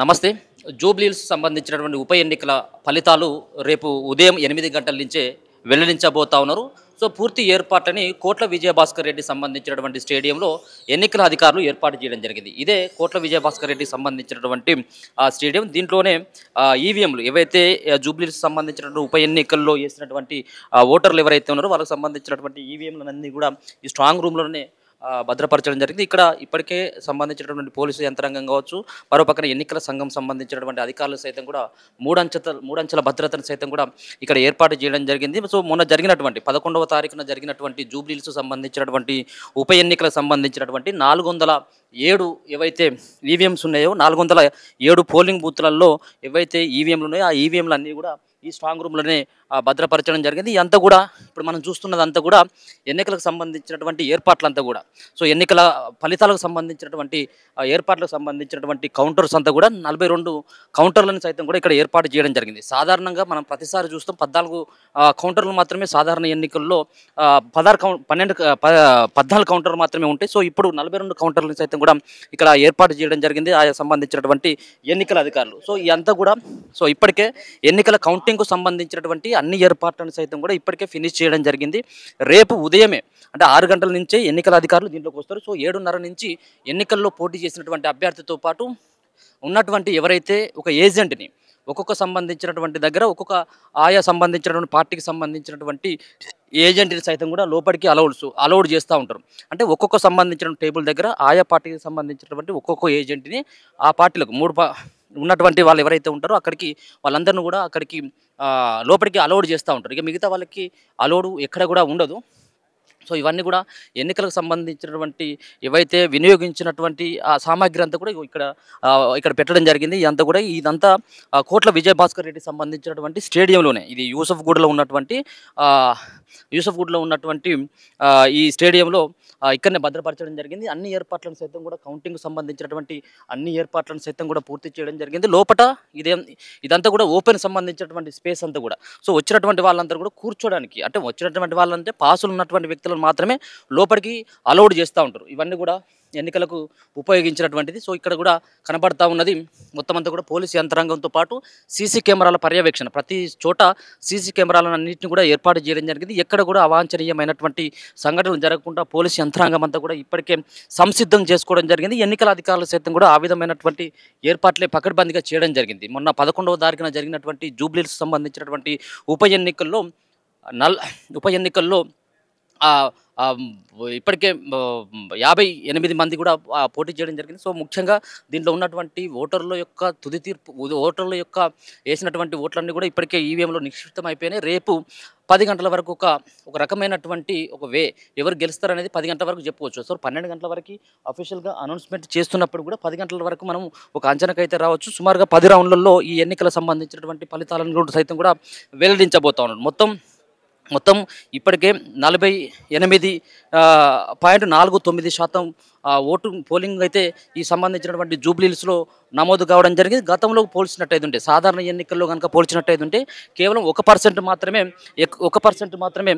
నమస్తే. జూబ్లీహిల్స్ సంబంధించినటువంటి ఉప ఎన్నికల ఫలితాలు రేపు ఉదయం 8 గంటల నుంచే వెల్లడించబోతా ఉన్నారు. సో పూర్తి ఏర్పాట్లని కోట్ల విజయభాస్కర్ రెడ్డి సంబంధించినటువంటి స్టేడియంలో ఎన్నికల అధికారులు ఏర్పాటు చేయడం జరిగింది. ఇదే కోట్ల విజయభాస్కర్ రెడ్డి సంబంధించినటువంటి స్టేడియం. దీంట్లోనే ఈవీఎంలు ఏవైతే జూబ్లీహిల్స్ సంబంధించినటువంటి ఉప ఎన్నికల్లో వేసినటువంటి ఓటర్లు ఎవరైతే ఉన్నారో వాళ్ళకి సంబంధించినటువంటి ఈవీఎంలన్నీ కూడా ఈ స్ట్రాంగ్ రూమ్లోనే భద్రపరచడం జరిగింది. ఇక్కడ ఇప్పటికే సంబంధించినటువంటి పోలీసు యంత్రాంగం కావచ్చు, మరోపక్కన ఎన్నికల సంఘం సంబంధించినటువంటి అధికారులు సైతం కూడా మూడంచెల భద్రతను సైతం కూడా ఇక్కడ ఏర్పాటు చేయడం జరిగింది. సో మొన్న జరిగినటువంటి 11వ తారీఖున జరిగినటువంటి జూబ్లీహిల్స్ సంబంధించినటువంటి ఉప ఎన్నికలకు సంబంధించినటువంటి 407 ఏవైతే ఈవీఎంస్ ఉన్నాయో 407 పోలింగ్ బూత్లలో ఏవైతే ఈవీఎంలు ఉన్నాయో ఆ ఈవీఎంలు అన్నీ కూడా ఈ స్ట్రాంగ్ రూమ్లోనే భద్రపరచడం జరిగింది. ఇదంతా కూడా ఇప్పుడు మనం చూస్తున్నదంతా కూడా ఎన్నికలకు సంబంధించినటువంటి ఏర్పాట్లంతా కూడా. సో ఎన్నికల ఫలితాలకు సంబంధించినటువంటి ఏర్పాట్లకు సంబంధించినటువంటి కౌంటర్స్ అంతా కూడా 42 కౌంటర్లను సైతం కూడా ఇక్కడ ఏర్పాటు చేయడం జరిగింది. సాధారణంగా మనం ప్రతిసారి చూస్తాం 14 కౌంటర్లు మాత్రమే సాధారణ ఎన్నికల్లో 14 కౌంటర్లు మాత్రమే ఉంటాయి. సో ఇప్పుడు 42 కౌంటర్లను సైతం కూడా ఇక్కడ ఏర్పాటు చేయడం జరిగింది ఆయా సంబంధించినటువంటి ఎన్నికల అధికారులు. సో ఇదంతా కూడా సో ఇప్పటికే ఎన్నికల కౌంటింగ్కు సంబంధించినటువంటి అన్ని ఏర్పాట్లను సైతం కూడా ఇప్పటికే ఫినిష్ చేయడం జరిగింది. రేపు ఉదయమే అంటే 6 గంటల నుంచే ఎన్నికల అధికారులు దీంట్లోకి వస్తారు. సో 7:30 నుంచి ఎన్నికల్లో పోటీ చేసినటువంటి అభ్యర్థితో పాటు ఉన్నటువంటి ఎవరైతే ఒక ఏజెంట్ని ఒక్కొక్క సంబంధించినటువంటి దగ్గర ఒక్కొక్క ఆయా సంబంధించినటువంటి పార్టీకి సంబంధించినటువంటి ఏజెంట్ని సైతం కూడా లోపలికి అలౌడ్ చేస్తూ ఉంటారు. అంటే ఒక్కొక్క సంబంధించిన టేబుల్ దగ్గర ఆయా పార్టీకి సంబంధించినటువంటి ఒక్కొక్క ఏజెంట్ని ఆ పార్టీలకు ఉన్నటువంటి వాళ్ళు ఎవరైతే ఉంటారో అక్కడికి వాళ్ళందరినీ కూడా అక్కడికి లోపలికి అలౌడ్ చేస్తూ ఉంటారు. ఇక మిగతా వాళ్ళకి అలౌడ్ ఎక్కడ కూడా ఉండదు. సో ఇవన్నీ కూడా ఎన్నికలకు సంబంధించినటువంటి ఏవైతే వినియోగించినటువంటి ఆ సామాగ్రి అంతా కూడా ఇక్కడ పెట్టడం జరిగింది. ఇదంతా కోట్ల విజయభాస్కర్ రెడ్డి సంబంధించినటువంటి స్టేడియంలోనే ఇది యూసఫ్గూడలో ఉన్నటువంటి ఈ స్టేడియంలో ఇక్కడనే భద్రపరచడం జరిగింది. అన్ని ఏర్పాట్లను సైతం కూడా కౌంటింగ్ సంబంధించినటువంటి అన్ని ఏర్పాట్లను సైతం కూడా పూర్తి చేయడం జరిగింది. లోపల ఇదంతా కూడా ఓపెన్ సంబంధించినటువంటి స్పేస్ అంతా కూడా. సో వచ్చినటువంటి వాళ్ళందరూ కూడా కూర్చోడానికి అంటే వచ్చినటువంటి వాళ్ళంటే పాసులు ఉన్నటువంటి వ్యక్తులను మాత్రమే లోపలికి అలౌడ్ చేస్తూ ఉంటారు. ఇవన్నీ కూడా ఎన్నికలకు ఉపయోగించినటువంటిది. సో ఇక్కడ కూడా కనబడతా ఉన్నది మొత్తం అంతా కూడా పోలీసు యంత్రాంగంతో పాటు సీసీ కెమెరాల పర్యవేక్షణ ప్రతి చోట సీసీ కెమెరాలను అన్నింటినీ కూడా ఏర్పాటు చేయడం జరిగింది. ఎక్కడ కూడా అవాంఛనీయమైనటువంటి సంఘటనలు జరగకుండా పోలీసు యంత్రాంగం అంతా కూడా ఇప్పటికే సంసిద్ధం చేసుకోవడం జరిగింది. ఎన్నికల అధికారులు సైతం కూడా ఆ విధమైనటువంటి ఏర్పాట్లే పకడ్బందీగా చేయడం జరిగింది. మొన్న 11వ తారీఖున జరిగినటువంటి జూబ్లీహిల్స్ సంబంధించినటువంటి ఉప ఎన్నికల్లో ఇప్పటికే 58 మంది కూడా పోటీ చేయడం జరిగింది. సో ముఖ్యంగా దీంట్లో ఉన్నటువంటి ఓటర్ల యొక్క తుది తీర్పు ఓటర్ల యొక్క వేసినటువంటి ఓట్లన్నీ కూడా ఇప్పటికే ఈవీఎంలో నిక్షిప్తం అయిపోయినాయి. రేపు 10 గంటల వరకు ఒక రకమైనటువంటి ఎవరు గెలుస్తారనేది 10 గంటల వరకు చెప్పుకోవచ్చు. సో 12 గంటల వరకు అఫీషియల్గా అనౌన్స్మెంట్ చేస్తున్నప్పుడు కూడా 10 గంటల వరకు మనం ఒక అంచనాకైతే రావచ్చు. సుమారుగా 10 రౌండ్లలో ఈ ఎన్నికల సంబంధించినటువంటి ఫలితాలను కూడా సైతం కూడా వెల్లడించబోతా ఉన్నారు. మొత్తం ఇప్పటికే 48.49% ఓటు పోలింగ్ అయితే ఈ సంబంధించినటువంటి జూబ్లీహిల్స్లో నమోదు కావడం జరిగింది. గతంలో పోల్చినట్టయితే ఉంటే సాధారణ ఎన్నికల్లో కనుక పోల్చినట్టయితే ఉంటే కేవలం 1% మాత్రమే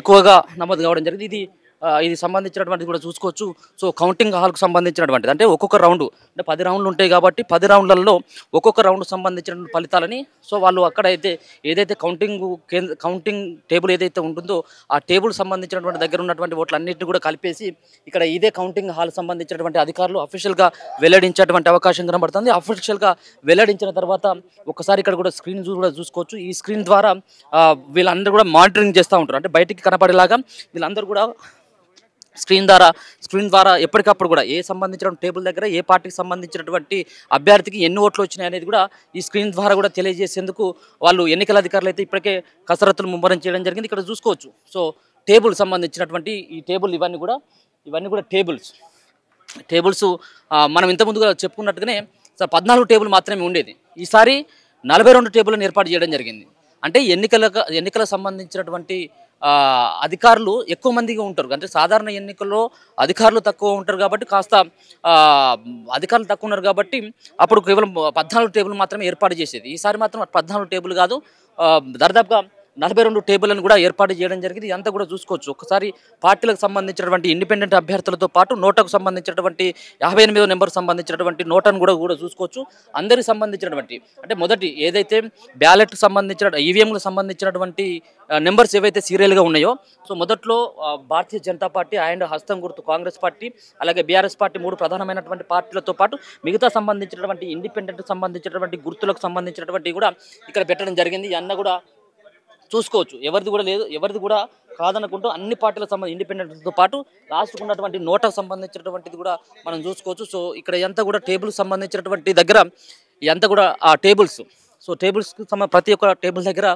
ఎక్కువగా నమోదు కావడం జరిగింది. ఇది సంబంధించినటువంటిది కూడా చూసుకోవచ్చు. సో కౌంటింగ్ హాల్కు సంబంధించినటువంటిది అంటే ఒక్కొక్క రౌండ్ అంటే 10 రౌండ్లు ఉంటాయి కాబట్టి 10 రౌండ్లలో ఒక్కొక్క రౌండ్ సంబంధించిన ఫలితాలని సో వాళ్ళు అక్కడైతే ఏదైతే కౌంటింగ్ టేబుల్ ఏదైతే ఉంటుందో ఆ టేబుల్ సంబంధించినటువంటి దగ్గర ఉన్నటువంటి ఓట్లన్నింటినీ కూడా కలిపేసి ఇక్కడ ఇదే కౌంటింగ్ హాల్ సంబంధించినటువంటి అధికారులు అఫీషియల్గా వెల్లడించేటువంటి అవకాశం కనబడుతుంది. అఫీషియల్గా వెల్లడించిన తర్వాత ఒకసారి ఇక్కడ కూడా స్క్రీన్ కూడా చూసుకోవచ్చు. ఈ స్క్రీన్ ద్వారా వీళ్ళందరూ కూడా మానిటరింగ్ చేస్తూ ఉంటారు. అంటే బయటికి కనపడేలాగా వీళ్ళందరూ కూడా స్క్రీన్ ద్వారా ఎప్పటికప్పుడు కూడా సంబంధించిన టేబుల్ దగ్గర ఏ పార్టీకి సంబంధించినటువంటి అభ్యర్థికి ఎన్ని ఓట్లు వచ్చినాయి అనేది కూడా ఈ స్క్రీన్ ద్వారా కూడా తెలియజేసేందుకు వాళ్ళు ఎన్నికల అధికారులు అయితే ఇప్పటికే కసరత్తులు ముమ్మరం చేయడం జరిగింది. ఇక్కడ చూసుకోవచ్చు. సో టేబుల్ సంబంధించినటువంటి ఈ టేబుల్ ఇవన్నీ కూడా టేబుల్స్ మనం ఇంతకుముందుగా చెప్పుకున్నట్టుగానే 14 టేబుల్ మాత్రమే ఉండేది. ఈసారి 42 టేబుల్ని ఏర్పాటు చేయడం జరిగింది. అంటే ఎన్నికలకు సంబంధించినటువంటి అధికారులు ఎక్కువ మందిగా ఉంటారు. అంటే సాధారణ ఎన్నికల్లో అధికారులు తక్కువ ఉంటారు కాబట్టి అధికారులు తక్కువ ఉన్నారు కాబట్టి అప్పుడు కేవలం 14 టేబుల్ మాత్రమే ఏర్పాటు చేసేది. ఈసారి మాత్రం 14 టేబుల్ కాదు, దర్దాపుగా 42 టేబుల్లను కూడా ఏర్పాటు చేయడం జరిగింది. ఇదంతా కూడా చూసుకోవచ్చు. ఒకసారి పార్టీలకు సంబంధించినటువంటి ఇండిపెండెంట్ అభ్యర్థులతో పాటు నోటాకు సంబంధించినటువంటి 58వ నెంబర్‌కు సంబంధించినటువంటి నోటాను కూడా చూసుకోవచ్చు. అందరికి సంబంధించినటువంటి అంటే మొదటి ఏదైతే బ్యాలెట్‌కి సంబంధించిన ఈవీఎంలకు సంబంధించినటువంటి నెంబర్స్ ఏవైతే సీరియల్‌గా ఉన్నాయో సో మొదట్లో భారతీయ జనతా పార్టీ అండ్ హస్తం గుర్తు కాంగ్రెస్ పార్టీ అలాగే బీఆర్ఎస్ పార్టీ 3 ప్రధానమైనటువంటి పార్టీలతో పాటు మిగతా సంబంధించినటువంటి ఇండిపెండెంట్‌కి సంబంధించినటువంటి గుర్తులకు సంబంధించినటువంటి కూడా ఇక్కడ పెట్టడం జరిగింది. ఈ అన్న కూడా చూసుకోవచ్చు. ఎవరిది కూడా లేదు, ఎవరిది కూడా కాదనుకుంటూ అన్ని పార్టీలకు సంబంధించి ఇండిపెండెంట్‌తో పాటు లాస్ట్‌కు ఉన్నటువంటి నోటాకు సంబంధించినటువంటిది కూడా మనం చూసుకోవచ్చు. సో ఇక్కడ ఇదంతా కూడా టేబుల్‌కి సంబంధించినటువంటి దగ్గర ఇదంతా కూడా ఆ టేబుల్స్ సో టేబుల్స్‌కి ప్రతి ఒక్క టేబుల్ దగ్గర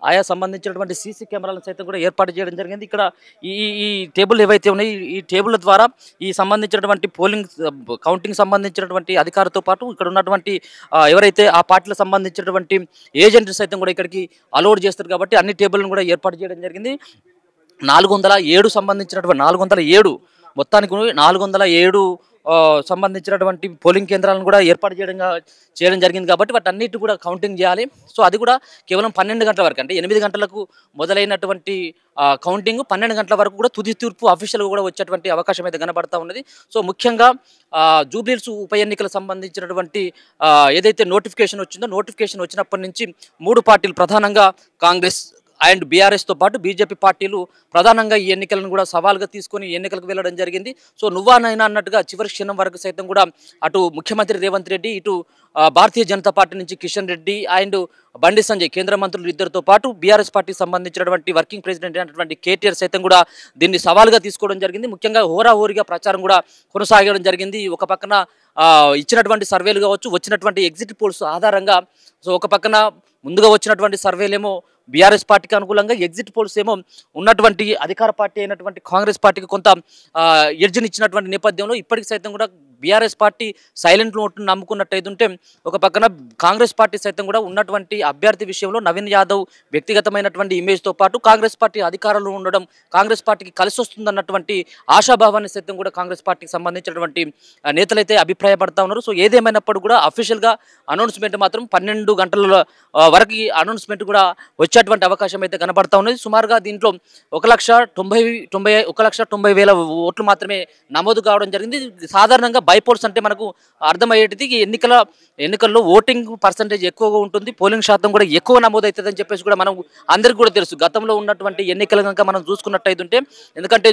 ఆయా సంబంధించినటువంటి సీసీ కెమెరాలను సైతం కూడా ఏర్పాటు చేయడం జరిగింది. ఇక్కడ ఈ ఈ టేబుల్ ఏవైతే ఉన్నాయో ఈ టేబుల్ ద్వారా ఈ సంబంధించినటువంటి పోలింగ్ కౌంటింగ్ సంబంధించినటువంటి అధికారులతో పాటు ఇక్కడ ఉన్నటువంటి ఎవరైతే ఆ పార్టీలకు సంబంధించినటువంటి ఏజెంట్స్ సైతం కూడా ఇక్కడికి అలౌడ్ చేస్తారు కాబట్టి అన్ని టేబుల్ను కూడా ఏర్పాటు చేయడం జరిగింది. 407 సంబంధించినటువంటి 407 మొత్తానికి 407 సంబంధించినటువంటి పోలింగ్ కేంద్రాలను కూడా ఏర్పాటు చేయడం జరిగింది కాబట్టి వాటన్నిటి కూడా కౌంటింగ్ చేయాలి. సో అది కూడా కేవలం 12 గంటల వరకు అంటే 8 గంటలకు మొదలైనటువంటి కౌంటింగ్ 12 గంటల వరకు కూడా తుది తీర్పు అఫీషియల్గా కూడా వచ్చేటువంటి అవకాశం అయితే కనబడతా ఉన్నది. సో ముఖ్యంగా జూబ్లీహిల్స్ ఉప ఎన్నికలకు సంబంధించినటువంటి ఏదైతే నోటిఫికేషన్ వచ్చిందో నోటిఫికేషన్ వచ్చినప్పటి నుంచి 3 పార్టీలు ప్రధానంగా కాంగ్రెస్ అండ్ బీఆర్ఎస్తో పాటు బీజేపీ పార్టీలు ప్రధానంగా ఈ ఎన్నికలను కూడా సవాల్గా తీసుకొని ఎన్నికలకు వెళ్ళడం జరిగింది. సో నువ్వానైనా అన్నట్టుగా చివరి క్షణం వరకు సైతం కూడా అటు ముఖ్యమంత్రి రేవంత్ రెడ్డి ఇటు భారతీయ జనతా పార్టీ నుంచి కిషన్ రెడ్డి అండ్ బండి సంజయ్ కేంద్ర మంత్రులు ఇద్దరితో పాటు బీఆర్ఎస్ పార్టీకి సంబంధించినటువంటి వర్కింగ్ ప్రెసిడెంట్ అయినటువంటి కేటీఆర్ సైతం కూడా దీన్ని సవాల్గా తీసుకోవడం జరిగింది. ముఖ్యంగా హోరాహోరీగా ప్రచారం కూడా కొనసాగడం జరిగింది. ఒక పక్కన ఇచ్చినటువంటి సర్వేలు కావచ్చు వచ్చినటువంటి ఎగ్జిట్ పోల్స్ ఆధారంగా సో ఒక పక్కన ముందుగా వచ్చినటువంటి సర్వేలేమో బీఆర్ఎస్ పార్టీకి అనుకూలంగా ఎగ్జిట్ పోల్స్ ఏమో ఉన్నటువంటి అధికార పార్టీ అయినటువంటి కాంగ్రెస్ పార్టీకి కొంత ఎడ్జ్నిచ్చినటువంటి నేపథ్యంలో ఇప్పటికి సైతం కూడా బీఆర్ఎస్ పార్టీ సైలెంట్ ఓటును నమ్ముకున్నట్టయితే ఉంటే ఒక పక్కన కాంగ్రెస్ పార్టీ సైతం కూడా ఉన్నటువంటి అభ్యర్థి విషయంలో నవీన్ యాదవ్ వ్యక్తిగతమైనటువంటి ఇమేజ్తో పాటు కాంగ్రెస్ పార్టీ అధికారంలో ఉండడం కాంగ్రెస్ పార్టీకి కలిసి వస్తుందన్నటువంటి ఆశాభావాన్ని సైతం కూడా కాంగ్రెస్ పార్టీకి సంబంధించినటువంటి నేతలైతే అభిప్రాయపడతా ఉన్నారు. సో ఏదేమైనప్పుడు కూడా అఫీషియల్గా అనౌన్స్మెంట్ మాత్రం 12 గంటల వరకు అనౌన్స్మెంట్ కూడా వచ్చేటువంటి అవకాశం అయితే కనబడతా ఉన్నది. సుమారుగా దీంట్లో 1,90,000 ఓట్లు మాత్రమే నమోదు కావడం జరిగింది. సాధారణంగా బైపోల్స్ అంటే మనకు అర్థమయ్యేటిది ఎన్నికల్లో ఓటింగ్ పర్సంటేజ్ ఎక్కువగా ఉంటుంది, పోలింగ్ శాతం కూడా ఎక్కువ నమోదు అవుతుందని చెప్పేసి కూడా మనం అందరికీ కూడా తెలుసు. గతంలో ఉన్నటువంటి ఎన్నికలు కనుక మనం చూసుకున్నట్టయితే ఎందుకంటే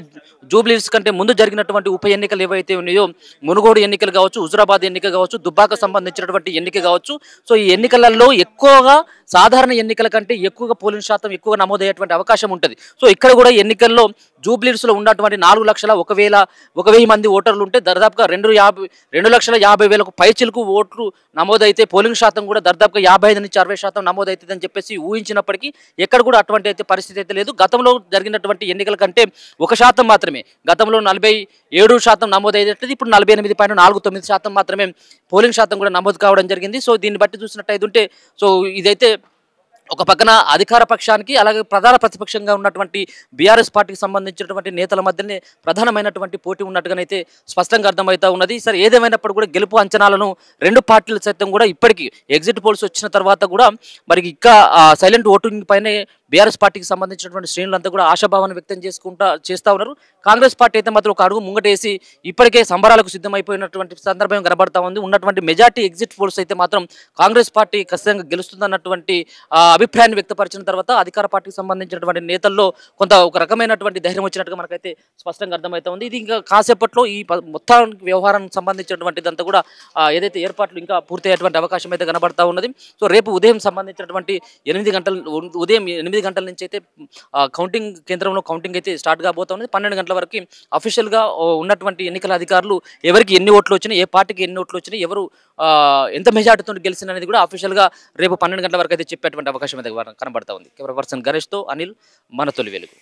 జూబ్లీహిల్స్ కంటే ముందు జరిగినటువంటి ఉప ఎన్నికలు ఏవైతే ఉన్నాయో మునుగోడు ఎన్నికలు కావచ్చు, హుజురాబాద్ ఎన్నిక కావచ్చు, దుబ్బాక సంబంధించినటువంటి ఎన్నిక కావచ్చు. సో ఈ ఎన్నికలలో ఎక్కువగా సాధారణ ఎన్నికల కంటే ఎక్కువగా పోలింగ్ శాతం ఎక్కువగా నమోదయ్యేటువంటి అవకాశం ఉంటుంది. సో ఇక్కడ కూడా ఎన్నికల్లో జూబ్లీహిల్స్లో ఉన్నటువంటి 4,01,000 మంది ఓటర్లు ఉంటే దాదాపుగా 2,50,000 పైచిలకు ఓట్లు నమోదైతే పోలింగ్ శాతం కూడా దాదాపుగా 55 నుంచి 60% నమోదవుతుందని చెప్పేసి ఊహించినప్పటికీ ఎక్కడ కూడా అటువంటి అయితే పరిస్థితి అయితే లేదు. గతంలో జరిగినటువంటి ఎన్నికల కంటే 1% మాత్రమే గతంలో 47% నమోదయ్యేటది ఇప్పుడు 48.49% మాత్రమే పోలింగ్ శాతం కూడా నమోదు కావడం జరిగింది. సో దీన్ని బట్టి చూసినట్టయితే ఉంటే సో ఇదైతే ఒక పక్కన అధికార పక్షానికి అలాగే ప్రధాన ప్రతిపక్షంగా ఉన్నటువంటి బీఆర్ఎస్ పార్టీకి సంబంధించినటువంటి నేతల మధ్యనే ప్రధానమైనటువంటి పోటీ ఉన్నట్టుగానైతే స్పష్టంగా అర్థమవుతా ఉన్నది. సరే ఏదేమైనప్పుడు కూడా గెలుపు అంచనాలను 2 పార్టీలు సైతం కూడా ఇప్పటికీ ఎగ్జిట్ పోల్స్ వచ్చిన తర్వాత కూడా మరి ఇంకా సైలెంట్ ఓటింగ్ పైనే బీఆర్ఎస్ పార్టీకి సంబంధించినటువంటి శ్రేణులంతా కూడా ఆశాభావాన్ని వ్యక్తం చేస్తూ ఉన్నారు. కాంగ్రెస్ పార్టీ అయితే మాత్రం ఒక అడుగు ముంగటేసి ఇప్పటికే సంబరాలకు సిద్ధమైపోయినటువంటి సందర్భం కనబడతా ఉంది. ఉన్నటువంటి మెజార్టీ ఎగ్జిట్ పోల్స్ అయితే మాత్రం కాంగ్రెస్ పార్టీ ఖచ్చితంగా గెలుస్తుందన్నటువంటి అభిప్రాయాన్ని వ్యక్తపరిచిన తర్వాత అధికార పార్టీకి సంబంధించినటువంటి నేతల్లో కొంత ఒక రకమైనటువంటి ధైర్యం వచ్చినట్టుగా మనకైతే స్పష్టంగా అర్థమవుతా ఉంది. ఇది ఇంకా కాసేపట్లో ఈ మొత్తం వ్యవహారానికి సంబంధించినటువంటిదంతా కూడా ఏదైతే ఏర్పాట్లు ఇంకా పూర్తయ్యేటువంటి అవకాశం అయితే కనబడతా ఉన్నది. సో రేపు ఉదయం సంబంధించినటువంటి 8 గంటల నుంచి అయితే కౌంటింగ్ కేంద్రంలో కౌంటింగ్ అయితే స్టార్ట్ కాబోతా ఉన్నది. 12 గంటల వరకు అఫీషియల్గా ఉన్నటువంటి ఎన్నికల అధికారులు ఎవరికి ఎన్ని ఓట్లు వచ్చినాయి, ఏ పార్టీకి ఎన్ని ఓట్లు వచ్చినాయి, ఎవరు ఎంత మెజార్టీతో గెలిచిన అనేది కూడా అఫీషియల్గా రేపు 12 గంటల వరకు అయితే చెప్పేటువంటి అవకాశం అయితే కనబడతా ఉంది. కెమెరా పర్సన్ గణేష్తో అనిల్, మన తొలి వెలుగు.